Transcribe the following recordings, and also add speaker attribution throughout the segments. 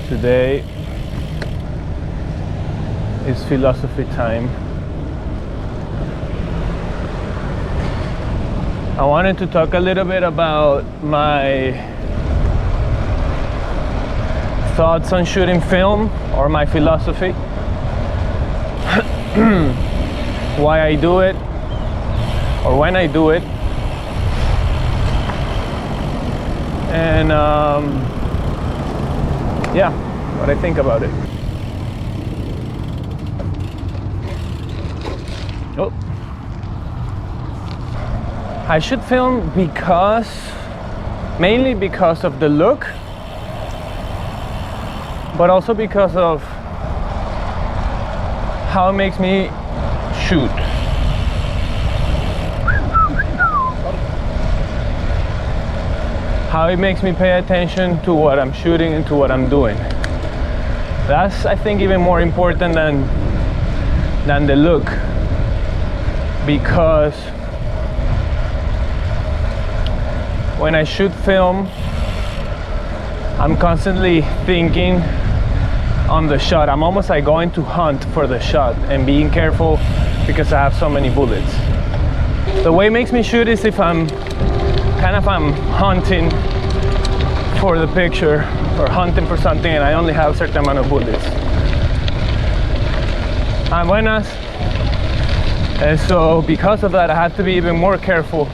Speaker 1: Today is philosophy time. I wanted to talk a little bit about my thoughts on shooting film, or my philosophy, why I do it, or when I do it, and yeah, what I think about it. Oh, I shoot film mainly because of the look, but also because of how it makes me shoot. How it makes me pay attention to what I'm shooting and to what I'm doing. That's, I think, even more important than the look, because when I shoot film, I'm constantly thinking on the shot. I'm almost like going to hunt for the shot and being careful because I have so many bullets. The way it makes me shoot is if I'm hunting for the picture or hunting for something and I only have a certain amount of bullets. Buenas. And so because of that, I have to be even more careful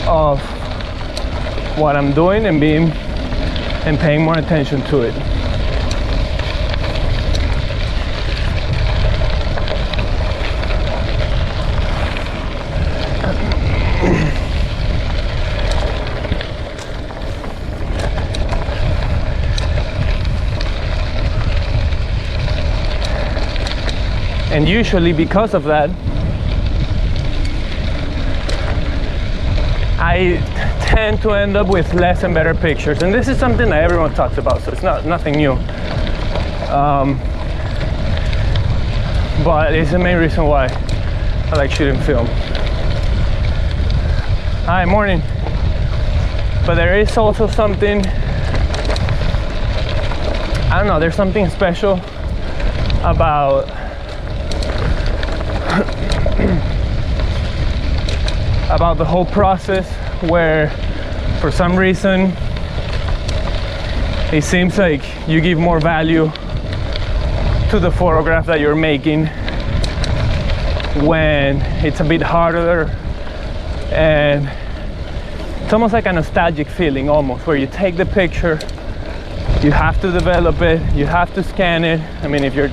Speaker 1: of what I'm doing and paying more attention to it. And usually because of that, I tend to end up with less and better pictures. And this is something that everyone talks about, so it's nothing new. But it's the main reason why I like shooting film. Hi, morning. But there is also something, I don't know, there's something special about the whole process, where for some reason it seems like you give more value to the photograph that you're making when it's a bit harder, and it's almost like a nostalgic feeling, almost, where you take the picture, you have to develop it, you have to scan it. I mean, if you're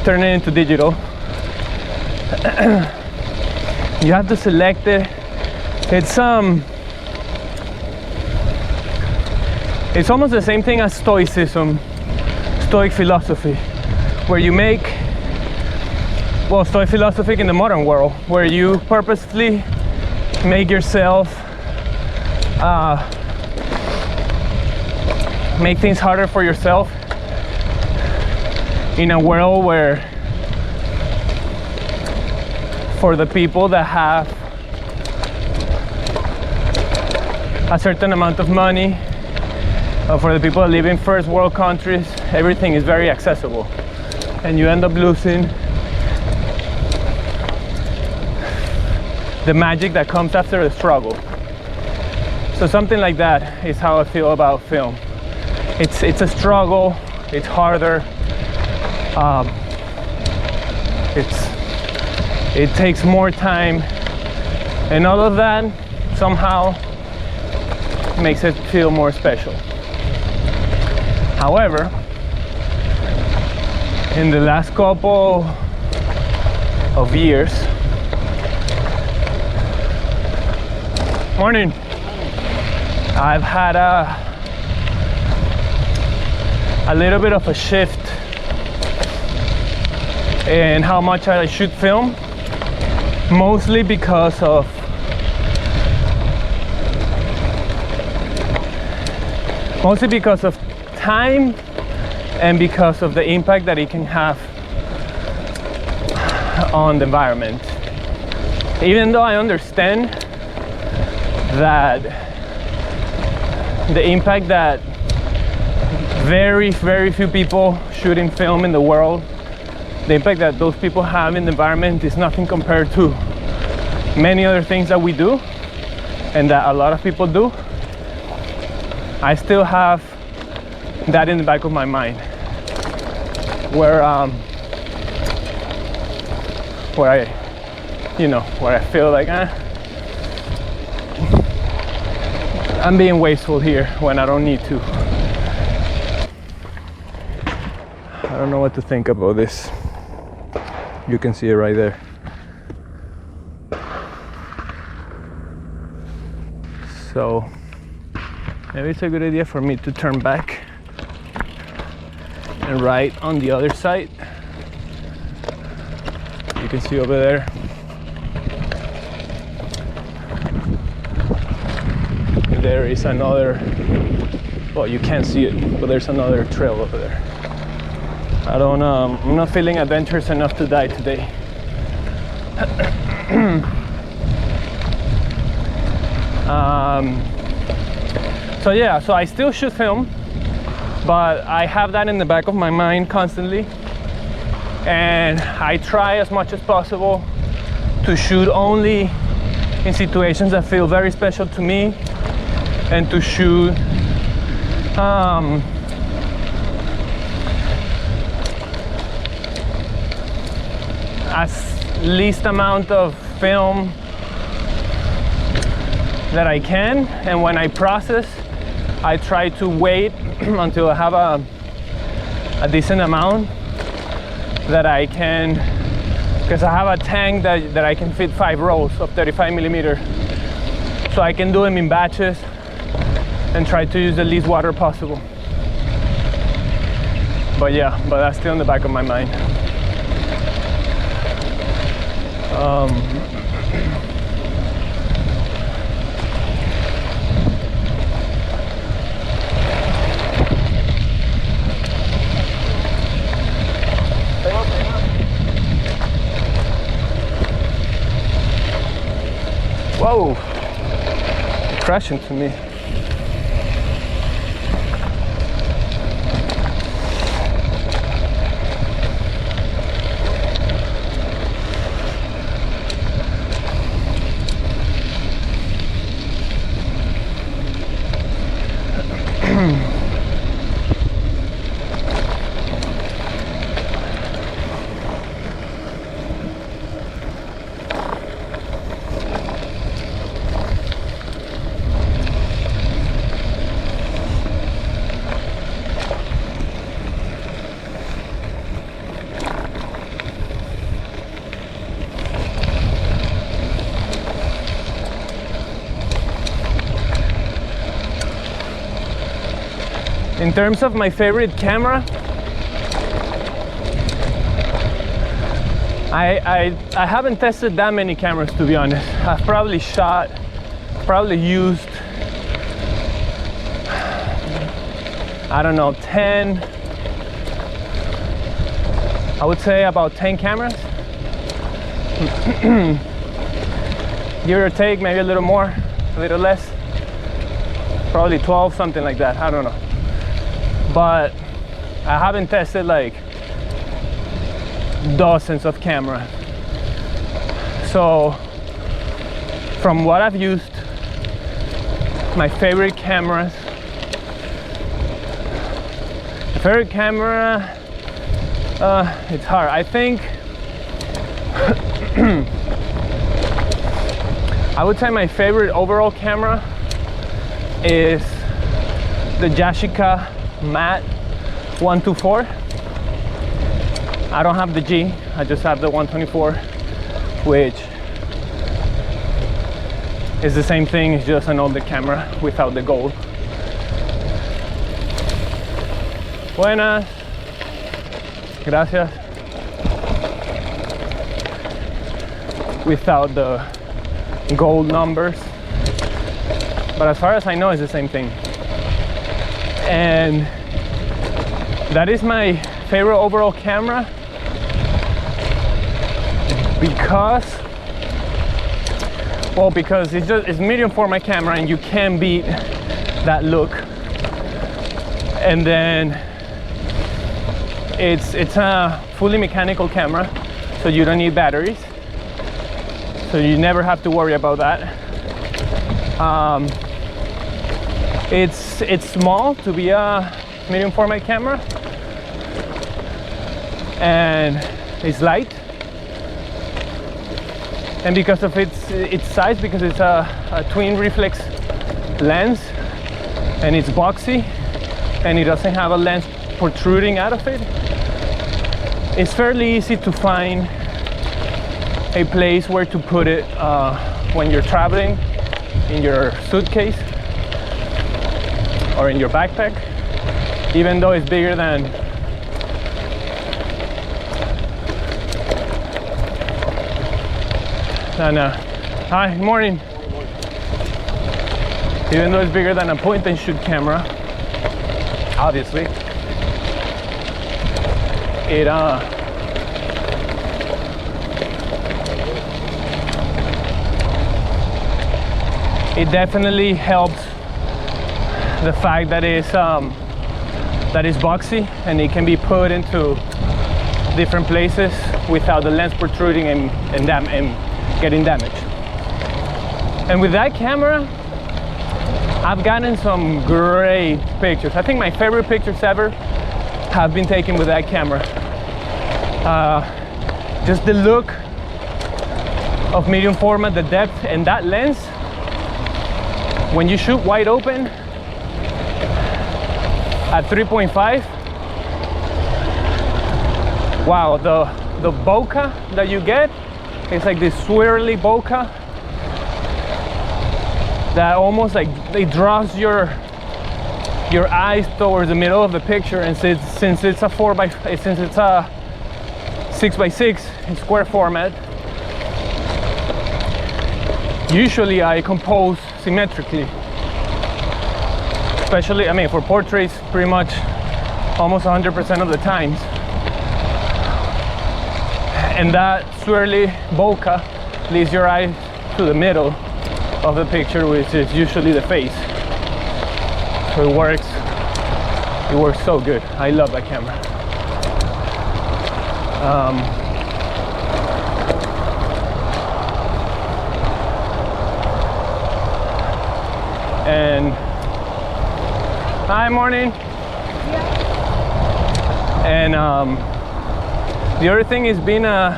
Speaker 1: turning it into digital, you have to select it. It's almost the same thing as Stoic philosophy, where you make, well, Stoic philosophy in the modern world, where you purposefully make yourself make things harder for yourself in a world where, for the people that have a certain amount of money, for the people that live in first world countries, everything is very accessible, and you end up losing the magic that comes after the struggle. So something like that is how I feel about film. It's a struggle, it's harder, it takes more time, and all of that somehow makes it feel more special. However, in the last couple of years, morning, I've had a little bit of a shift in how much I shoot film, mostly because of time and because of the impact that it can have on the environment. Even though I understand that the impact that very few people shooting film in the world. The impact that those people have in the environment is nothing compared to many other things that we do and that a lot of people do. I still have that in the back of my mind, where I feel like I'm being wasteful here when I don't need to. I don't know what to think about this. You can see it right there. So maybe it's a good idea for me to turn back and right on the other side. You can see over there. There is another, well, you can't see it, but there's another trail over there. I'm not feeling adventurous enough to die today. So yeah, so I still shoot film, but I have that in the back of my mind constantly, and I try as much as possible to shoot only in situations that feel very special to me, and to shoot as least amount of film that I can. And when I process, I try to wait until I have a decent amount that I can, because I have a tank that I can fit 5 rolls of 35mm, so I can do them in batches and try to use the least water possible. But yeah, but that's still in the back of my mind. Whoa, crashing to me. In terms of my favorite camera, I haven't tested that many cameras, to be honest. I've probably used, I don't know, 10, I would say about 10 cameras. Give or take, maybe a little more, a little less. Probably 12, something like that, I don't know. But I haven't tested like dozens of cameras. So from what I've used, my favorite cameras, it's hard. I think I would say my favorite overall camera is the Yashica Mat 124. I don't have the G, I just have the 124, which is the same thing, it's just an older camera without the gold. Buenas, gracias. Without the gold numbers, but as far as I know, it's the same thing. And that is my favorite overall camera because it's medium format camera and you can't beat that look. And then it's a fully mechanical camera, so you don't need batteries, so you never have to worry about that. It's small to be a medium format camera, and it's light, and because of its size, because it's a twin reflex lens, and it's boxy, and it doesn't have a lens protruding out of it, it's fairly easy to find a place where to put it when you're traveling, in your suitcase or in your backpack, even though it's bigger than hi, good morning. Even though it's bigger than a point and shoot camera, obviously, it definitely helps the fact that it's boxy and it can be put into different places without the lens protruding and getting damaged. And with that camera, I've gotten some great pictures. I think my favorite pictures ever have been taken with that camera. Just the look of medium format, the depth, and that lens, when you shoot wide open at 3.5, wow, the bokeh that you get, it's like this swirly bokeh that almost like it draws your eyes towards the middle of the picture. And since it's a 6x6 in square format, usually I compose symmetrically, especially, I mean, for portraits, pretty much almost 100% of the times. And that swirly bokeh leads your eye to the middle of the picture, which is usually the face. So it works so good. I love that camera. And hi, morning. And the other thing is being a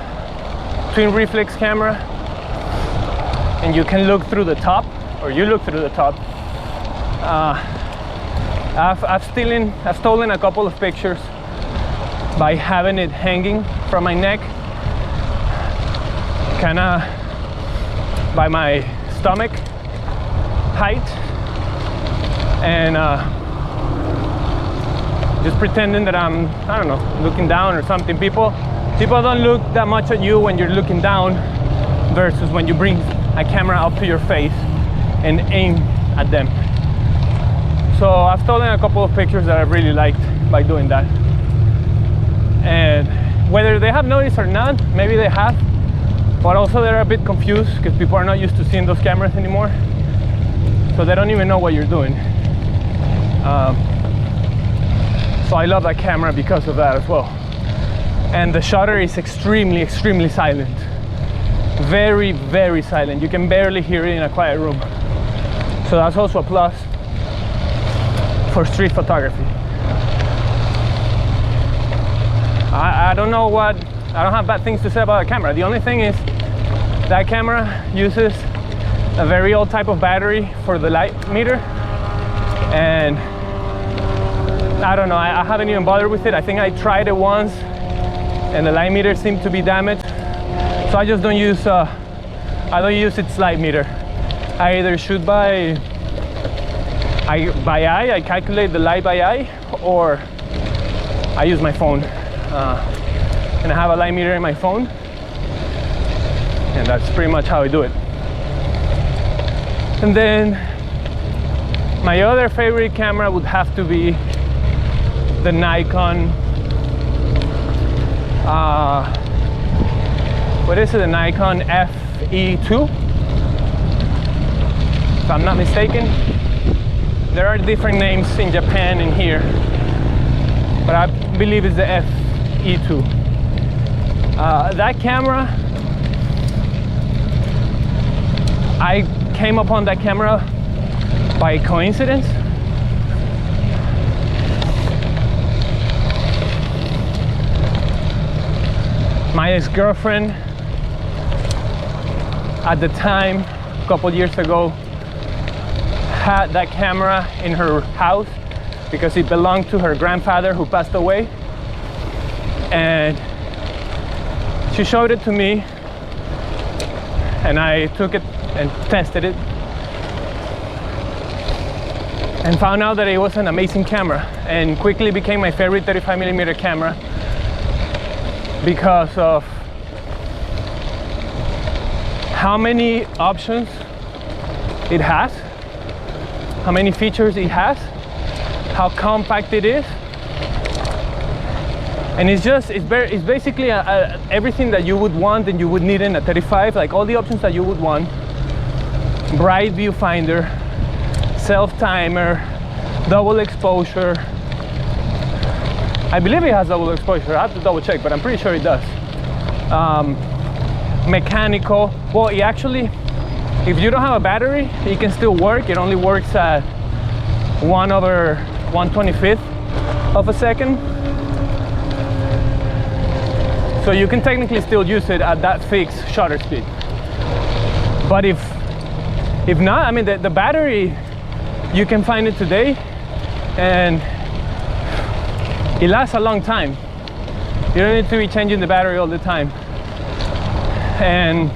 Speaker 1: twin reflex camera, and you can look through the top, or you look through the top. I've stolen a couple of pictures by having it hanging from my neck, kind of by my stomach height, and just pretending that I'm, I don't know, looking down or something. People don't look that much at you when you're looking down versus when you bring a camera up to your face and aim at them. So I've stolen a couple of pictures that I really liked by doing that. And whether they have noticed or not, maybe they have, but also they're a bit confused because people are not used to seeing those cameras anymore. So they don't even know what you're doing. So I love that camera because of that as well. And the shutter is extremely silent. Very, very silent. You can barely hear it in a quiet room. So that's also a plus for street photography. I don't know I don't have bad things to say about the camera. The only thing is that camera uses a very old type of battery for the light meter, and I don't know, I haven't even bothered with it. I think I tried it once and the light meter seemed to be damaged, so I just don't use its light meter. I either shoot by eye, I calculate the light by eye, or I use my phone, and I have a light meter in my phone, and that's pretty much how I do it. And then my other favorite camera would have to be the Nikon, what is it, the Nikon FE2, if I'm not mistaken. There are different names in Japan and here, but I believe it's the FE2. That camera, I came upon that camera by coincidence. My ex-girlfriend at the time, a couple years ago, had that camera in her house because it belonged to her grandfather who passed away, and she showed it to me, and I took it and tested it and found out that it was an amazing camera, and quickly became my favorite 35mm camera because of how many options it has, how many features it has, how compact it is, and it's basically everything that you would want and you would need in a 35, like all the options that you would want. Bright viewfinder, self-timer, double exposure. I believe it has double exposure. I have to double check, but I'm pretty sure it does. Mechanical. Well, it actually, if you don't have a battery, it can still work. It only works at 1/125th of a second. So you can technically still use it at that fixed shutter speed. But if not, I mean, the battery, you can find it today, and it lasts a long time. You don't need to be changing the battery all the time. And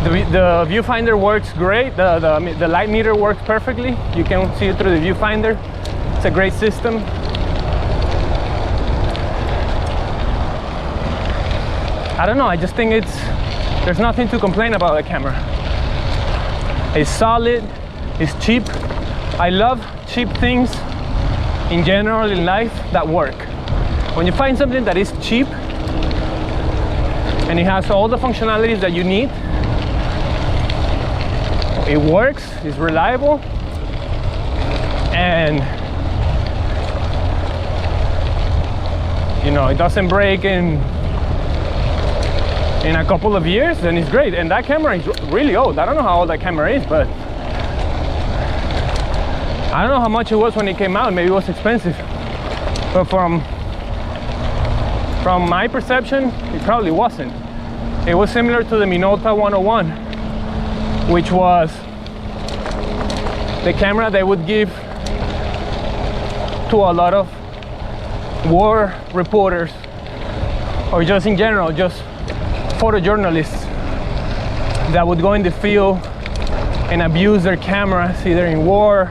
Speaker 1: the viewfinder works great. The light meter works perfectly. You can see it through the viewfinder. It's a great system. I don't know, I just think there's nothing to complain about the camera. It's solid, it's cheap. I love cheap things in general in life that work. When you find something that is cheap and it has all the functionalities that you need, it works, it's reliable, and you know, it doesn't break in a couple of years, then it's great. And that camera is really old. I don't know how old that camera is, but I don't know how much it was when it came out. Maybe it was expensive, but from my perception, it probably wasn't. It was similar to the Minolta 101, which was the camera they would give to a lot of war reporters, or just in general, just photojournalists that would go in the field and abuse their cameras, either in war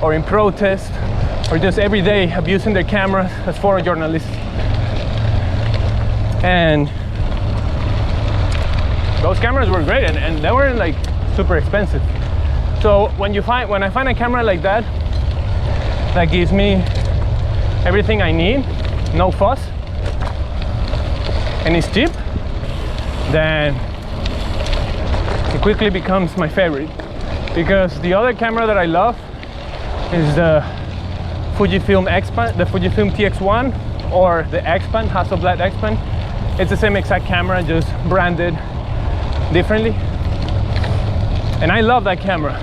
Speaker 1: or in protest, or just every day abusing their cameras as photojournalists. And those cameras were great, and they weren't like super expensive. So when I find a camera like that that gives me everything I need, no fuss, and it's cheap, then it quickly becomes my favorite. Because the other camera that I love is the Fujifilm Xpan, the Fujifilm TX1, or the Xpan, Hasselblad Xpan. It's the same exact camera, just branded differently. And I love that camera.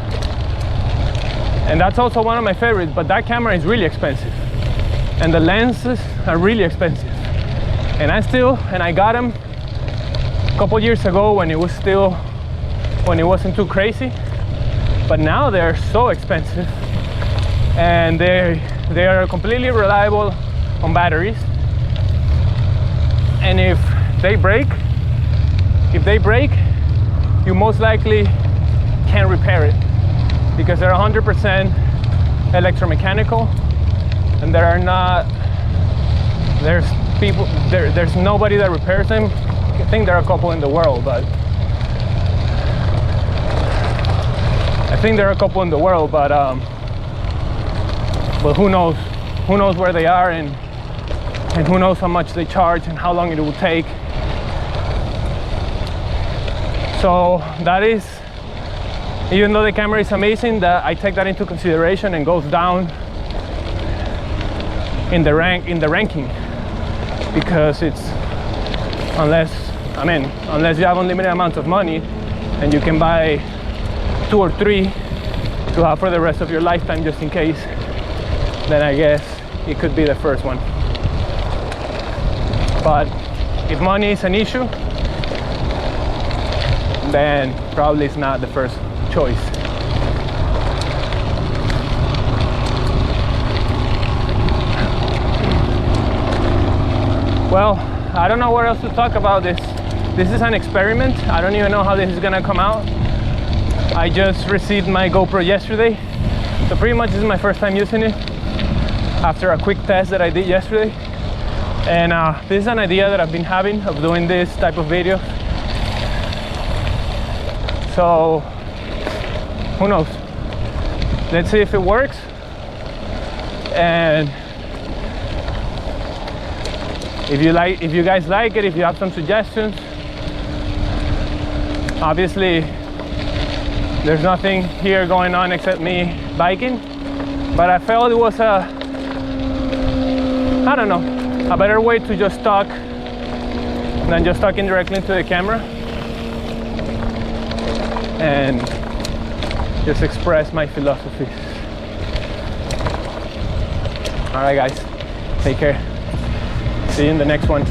Speaker 1: And that's also one of my favorites, but that camera is really expensive. And the lenses are really expensive. And I got them a couple years ago when it wasn't too crazy. But now they're so expensive, and they are completely reliable on batteries. And if they break, you most likely can't repair it, because they're 100% electromechanical, and there's nobody that repairs them. I think there are a couple in the world, but who knows where they are, and who knows how much they charge and how long it will take. So that is Even though the camera is amazing, that I take that into consideration and goes down in the ranking, because it's unless you have unlimited amounts of money and you can buy 2 or 3 to have for the rest of your lifetime just in case, then I guess it could be the first one. But if money is an issue, then probably it's not the first choice. Well, I don't know what else to talk about this. This is an experiment. I don't even know how this is gonna come out. I just received my GoPro yesterday, so pretty much this is my first time using it after a quick test that I did yesterday. And this is an idea that I've been having of doing this type of video. So who knows? Let's see if it works. And if you guys like it, if you have some suggestions, obviously there's nothing here going on except me biking, but I felt it was a better way to just talk than just talking directly into the camera and just express my philosophies. All right, guys, take care. See you in the next one.